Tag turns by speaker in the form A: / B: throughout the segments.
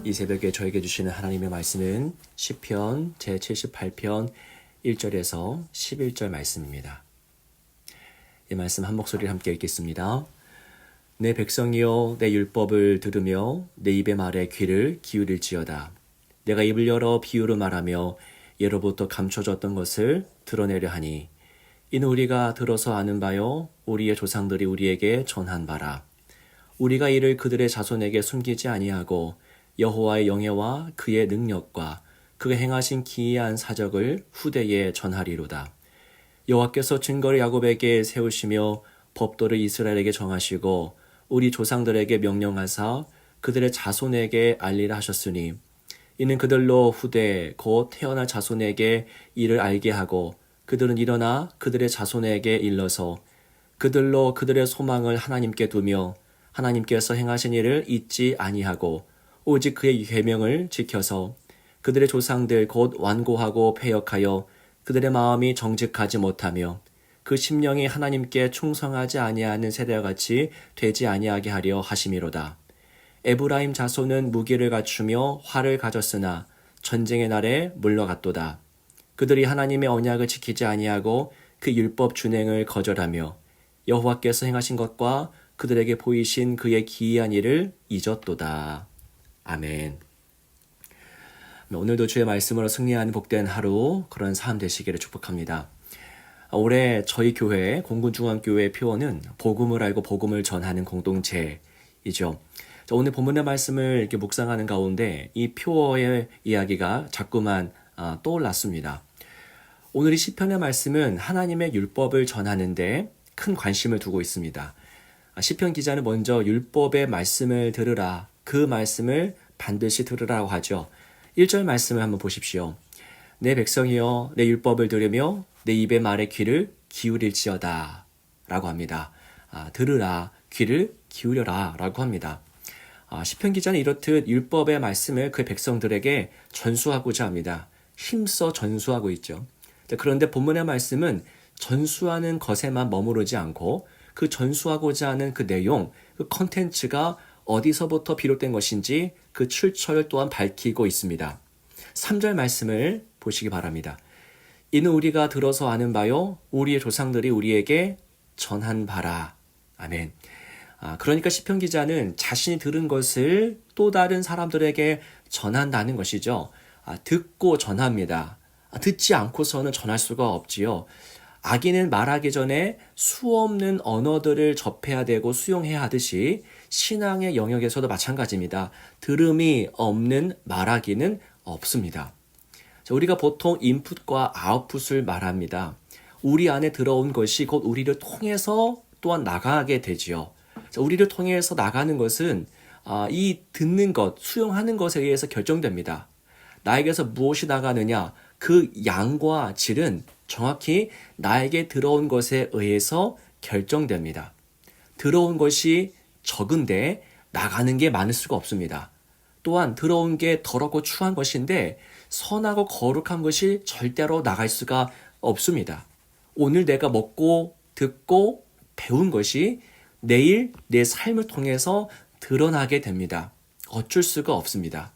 A: 이 새벽에 저에게 주시는 하나님의 말씀은 시편 제78편 1절에서 11절 말씀입니다. 이 말씀 한 목소리를 함께 읽겠습니다. 내 백성이여 내 율법을 들으며 내 입의 말에 귀를 기울일지어다. 내가 입을 열어 비유로 말하며 예로부터 감춰졌던 것을 드러내려 하니 이는 우리가 들어서 아는 바요 우리의 조상들이 우리에게 전한 바라. 우리가 이를 그들의 자손에게 숨기지 아니하고 여호와의 영예와 그의 능력과 그가 행하신 기이한 사적을 후대에 전하리로다. 여호와께서 증거를 야곱에게 세우시며 법도를 이스라엘에게 정하시고 우리 조상들에게 명령하사 그들의 자손에게 알리라 하셨으니 이는 그들로 후대 곧 태어날 자손에게 이를 알게 하고 그들은 일어나 그들의 자손에게 일러서 그들로 그들의 소망을 하나님께 두며 하나님께서 행하신 일을 잊지 아니하고 오직 그의 계명을 지켜서 그들의 조상들 곧 완고하고 패역하여 그들의 마음이 정직하지 못하며 그 심령이 하나님께 충성하지 아니하는 세대와 같이 되지 아니하게 하려 하심이로다. 에브라임 자손은 무기를 갖추며 활을 가졌으나 전쟁의 날에 물러갔도다. 그들이 하나님의 언약을 지키지 아니하고 그 율법 준행을 거절하며 여호와께서 행하신 것과 그들에게 보이신 그의 기이한 일을 잊었도다. 아멘. 오늘도 주의 말씀으로 승리하는 복된 하루, 그런 삶 되시기를 축복합니다. 올해 저희 교회 공군중앙교회의 표어는 복음을 알고 복음을 전하는 공동체이죠. 오늘 본문의 말씀을 이렇게 묵상하는 가운데 이 표어의 이야기가 자꾸만 떠올랐습니다. 오늘 이 시편의 말씀은 하나님의 율법을 전하는데 큰 관심을 두고 있습니다. 시편 기자는 먼저 율법의 말씀을 들으라, 그 말씀을 반드시 들으라고 하죠. 1절 말씀을 한번 보십시오. 내 백성이여 내 율법을 들으며 내 입의 말에 귀를 기울일지어다 라고 합니다. 들으라, 귀를 기울여라 라고 합니다. 시편 기자는 이렇듯 율법의 말씀을 그 백성들에게 전수하고자 합니다. 힘써 전수하고 있죠. 그런데 본문의 말씀은 전수하는 것에만 머무르지 않고 그 전수하고자 하는 그 내용, 그 컨텐츠가 어디서부터 비롯된 것인지 그 출처를 또한 밝히고 있습니다. 3절 말씀을 보시기 바랍니다. 이는 우리가 들어서 아는 바요 우리의 조상들이 우리에게 전한 바라. 아멘. 그러니까 시편 기자는 자신이 들은 것을 또 다른 사람들에게 전한다는 것이죠. 듣고 전합니다. 듣지 않고서는 전할 수가 없지요. 아기는 말하기 전에 수없는 언어들을 접해야 되고 수용해야 하듯이 신앙의 영역에서도 마찬가지입니다. 들음이 없는 말하기는 없습니다. 우리가 보통 인풋과 아웃풋을 말합니다. 우리 안에 들어온 것이 곧 우리를 통해서 또한 나가게 되지요. 우리를 통해서 나가는 것은 이 듣는 것, 수용하는 것에 의해서 결정됩니다. 나에게서 무엇이 나가느냐, 그 양과 질은 정확히 나에게 들어온 것에 의해서 결정됩니다. 들어온 것이 적은데 나가는 게 많을 수가 없습니다. 또한 들어온 게 더럽고 추한 것인데 선하고 거룩한 것이 절대로 나갈 수가 없습니다. 오늘 내가 먹고 듣고 배운 것이 내일 내 삶을 통해서 드러나게 됩니다. 어쩔 수가 없습니다.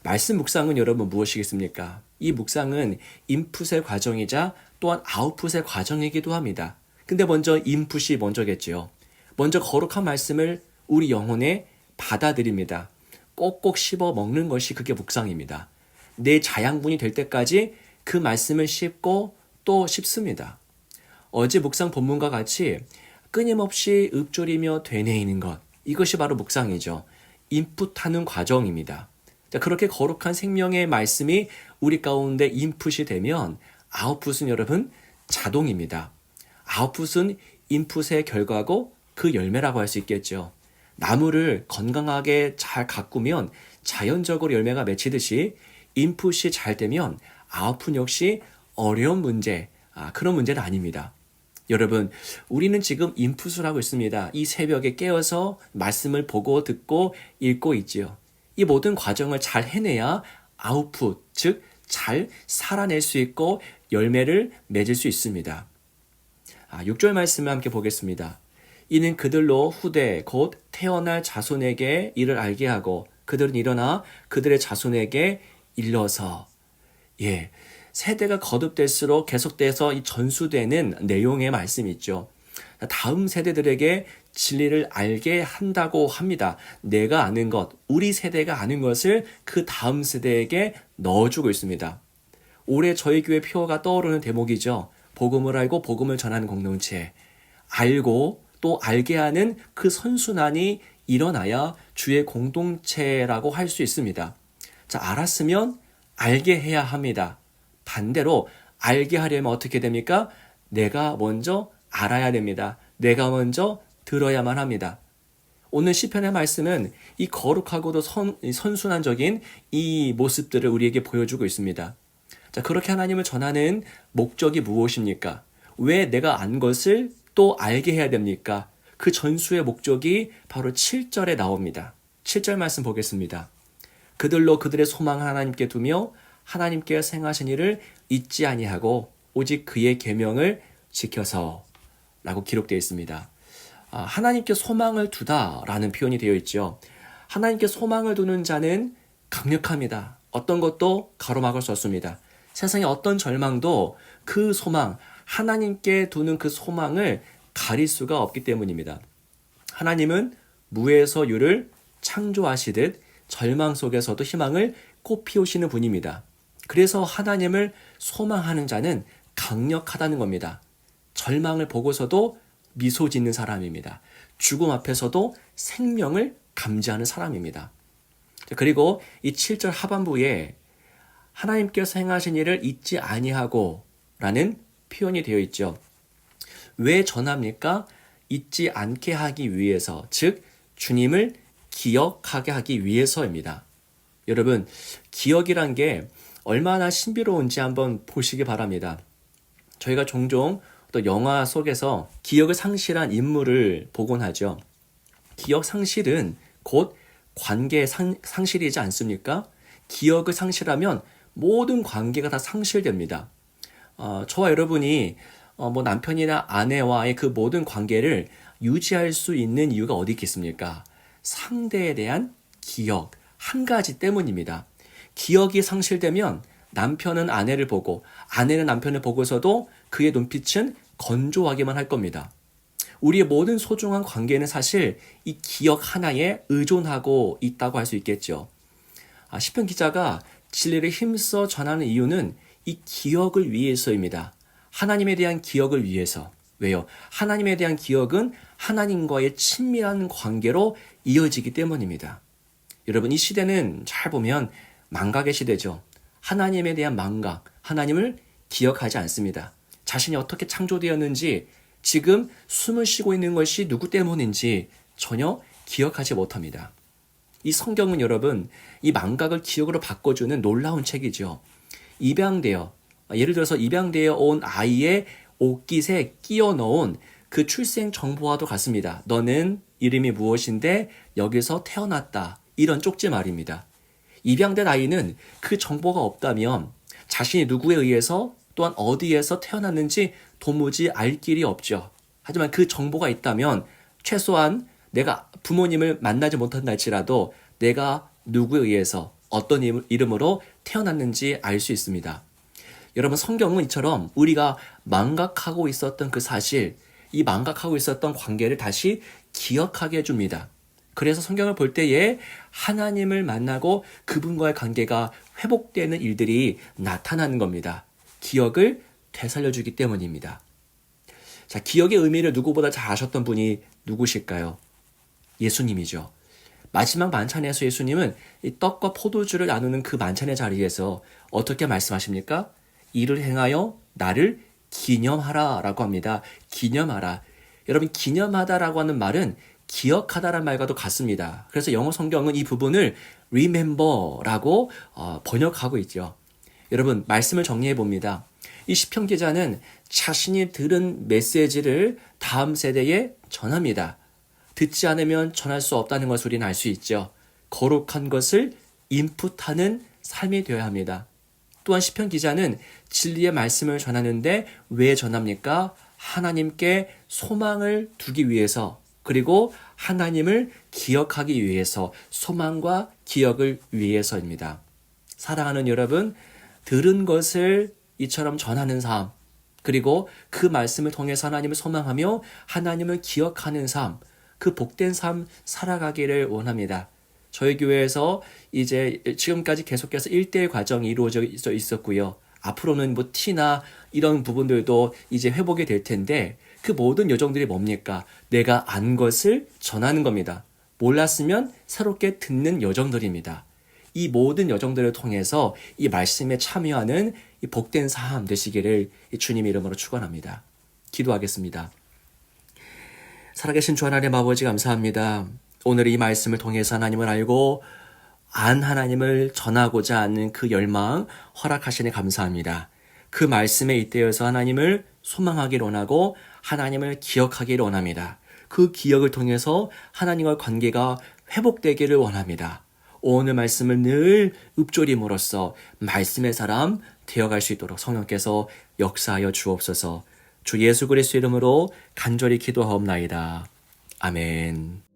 A: 말씀 묵상은 여러분 무엇이겠습니까? 이 묵상은 인풋의 과정이자 또한 아웃풋의 과정이기도 합니다. 근데 먼저 인풋이 먼저겠지요. 먼저 거룩한 말씀을 우리 영혼에 받아들입니다. 꼭꼭 씹어 먹는 것이 그게 묵상입니다. 내 자양분이 될 때까지 그 말씀을 씹고 또 씹습니다. 어제 묵상 본문과 같이 끊임없이 읊조리며 되뇌이는 것, 이것이 바로 묵상이죠. 인풋하는 과정입니다. 그렇게 거룩한 생명의 말씀이 우리 가운데 인풋이 되면 아웃풋은 여러분 자동입니다. 아웃풋은 인풋의 결과고 그 열매라고 할 수 있겠죠. 나무를 건강하게 잘 가꾸면 자연적으로 열매가 맺히듯이 인풋이 잘 되면 아웃풋 역시 어려운 문제, 그런 문제는 아닙니다. 여러분, 우리는 지금 인풋을 하고 있습니다. 이 새벽에 깨어서 말씀을 보고 듣고 읽고 있지요. 이 모든 과정을 잘 해내야 아웃풋, 즉 잘 살아낼 수 있고 열매를 맺을 수 있습니다. 6절 말씀을 함께 보겠습니다. 이는 그들로 후대 곧 태어날 자손에게 이를 알게 하고 그들은 일어나 그들의 자손에게 일러서 세대가 거듭될수록 계속돼서 이 전수되는 내용의 말씀이 있죠. 다음 세대들에게 진리를 알게 한다고 합니다. 내가 아는 것, 우리 세대가 아는 것을 그 다음 세대에게 넣어주고 있습니다. 올해 저희 교회 표어가 떠오르는 대목이죠. 복음을 알고 복음을 전하는 공동체. 알고 또 알게 하는 그 선순환이 일어나야 주의 공동체라고 할 수 있습니다. 자, 알았으면 알게 해야 합니다. 반대로 알게 하려면 어떻게 됩니까? 내가 먼저 알아야 됩니다. 내가 먼저 들어야만 합니다. 오늘 시편의 말씀은 이 거룩하고도 선순환적인 이 모습들을 우리에게 보여주고 있습니다. 자, 그렇게 하나님을 전하는 목적이 무엇입니까? 왜 내가 안 것을 또 알게 해야 됩니까? 그 전수의 목적이 바로 7절에 나옵니다. 7절 말씀 보겠습니다. 그들로 그들의 소망을 하나님께 두며 하나님께서 행하신 일을 잊지 아니하고 오직 그의 계명을 지켜서 라고 기록되어 있습니다. 하나님께 소망을 두다라는 표현이 되어 있죠. 하나님께 소망을 두는 자는 강력합니다. 어떤 것도 가로막을 수 없습니다. 세상의 어떤 절망도 그 소망, 하나님께 두는 그 소망을 가릴 수가 없기 때문입니다. 하나님은 무에서 유를 창조하시듯 절망 속에서도 희망을 꽃피우시는 분입니다. 그래서 하나님을 소망하는 자는 강력하다는 겁니다. 절망을 보고서도 미소 짓는 사람입니다. 죽음 앞에서도 생명을 감지하는 사람입니다. 그리고 이 7절 하반부에 하나님께서 행하신 일을 잊지 아니하고 라는 표현이 되어 있죠. 왜 전합니까? 잊지 않게 하기 위해서, 즉 주님을 기억하게 하기 위해서입니다. 여러분, 기억이란 게 얼마나 신비로운지 한번 보시기 바랍니다. 저희가 종종 또 영화 속에서 기억을 상실한 인물을 보곤 하죠. 기억 상실은 곧 관계 상실이지 않습니까? 기억을 상실하면 모든 관계가 다 상실됩니다. 저와 여러분이 남편이나 아내와의 그 모든 관계를 유지할 수 있는 이유가 어디 있겠습니까? 상대에 대한 기억 한 가지 때문입니다. 기억이 상실되면 남편은 아내를 보고 아내는 남편을 보고서도 그의 눈빛은 건조하기만 할 겁니다. 우리의 모든 소중한 관계는 사실 이 기억 하나에 의존하고 있다고 할 수 있겠죠. 시편 기자가 진리를 힘써 전하는 이유는 이 기억을 위해서입니다. 하나님에 대한 기억을 위해서. 왜요? 하나님에 대한 기억은 하나님과의 친밀한 관계로 이어지기 때문입니다. 여러분, 이 시대는 잘 보면 망각의 시대죠. 하나님에 대한 망각, 하나님을 기억하지 않습니다. 자신이 어떻게 창조되었는지, 지금 숨을 쉬고 있는 것이 누구 때문인지 전혀 기억하지 못합니다. 이 성경은 여러분, 이 망각을 기억으로 바꿔주는 놀라운 책이죠. 예를 들어서 입양되어 온 아이의 옷깃에 끼워 넣은 그 출생 정보와도 같습니다. 너는 이름이 무엇인데 여기서 태어났다. 이런 쪽지 말입니다. 입양된 아이는 그 정보가 없다면 자신이 누구에 의해서 또한 어디에서 태어났는지 도무지 알 길이 없죠. 하지만 그 정보가 있다면 최소한 내가 부모님을 만나지 못한다 할지라도 내가 누구에 의해서 어떤 이름으로 태어났는지 알 수 있습니다. 여러분, 성경은 이처럼 우리가 망각하고 있었던 그 사실, 이 망각하고 있었던 관계를 다시 기억하게 해줍니다. 그래서 성경을 볼 때에 하나님을 만나고 그분과의 관계가 회복되는 일들이 나타나는 겁니다. 기억을 되살려주기 때문입니다. 자, 기억의 의미를 누구보다 잘 아셨던 분이 누구실까요? 예수님이죠. 마지막 만찬에서 예수님은 이 떡과 포도주를 나누는 그 만찬의 자리에서 어떻게 말씀하십니까? 이를 행하여 나를 기념하라 라고 합니다. 기념하라. 여러분, 기념하다라고 하는 말은 기억하다라는 말과도 같습니다. 그래서 영어 성경은 이 부분을 remember라고 번역하고 있죠. 여러분, 말씀을 정리해 봅니다. 이 시편 기자는 자신이 들은 메시지를 다음 세대에 전합니다. 듣지 않으면 전할 수 없다는 것을 우리는 알 수 있죠. 거룩한 것을 인풋하는 삶이 되어야 합니다. 또한 시편 기자는 진리의 말씀을 전하는데 왜 전합니까? 하나님께 소망을 두기 위해서, 그리고 하나님을 기억하기 위해서, 소망과 기억을 위해서입니다. 사랑하는 여러분, 들은 것을 이처럼 전하는 삶, 그리고 그 말씀을 통해서 하나님을 소망하며 하나님을 기억하는 삶, 그 복된 삶 살아가기를 원합니다. 저희 교회에서 이제 지금까지 계속해서 1대1 과정이 이루어져 있었고요. 앞으로는 뭐 T나 이런 부분들도 이제 회복이 될 텐데, 그 모든 여정들이 뭡니까? 내가 안 것을 전하는 겁니다. 몰랐으면 새롭게 듣는 여정들입니다. 이 모든 여정들을 통해서 이 말씀에 참여하는 이 복된 삶 되시기를 주님 이름으로 축원합니다. 기도하겠습니다. 살아계신 주 하나님 아버지 감사합니다. 오늘 이 말씀을 통해서 하나님을 알고 안 하나님을 전하고자 하는 그 열망 허락하시니 감사합니다. 그 말씀에 잇대어서 하나님을 소망하기를 원하고 하나님을 기억하기를 원합니다. 그 기억을 통해서 하나님과 관계가 회복되기를 원합니다. 오늘 말씀을 늘 읊조림으로써 말씀의 사람 되어갈 수 있도록 성령께서 역사하여 주옵소서. 주 예수 그리스도 이름으로 간절히 기도하옵나이다. 아멘.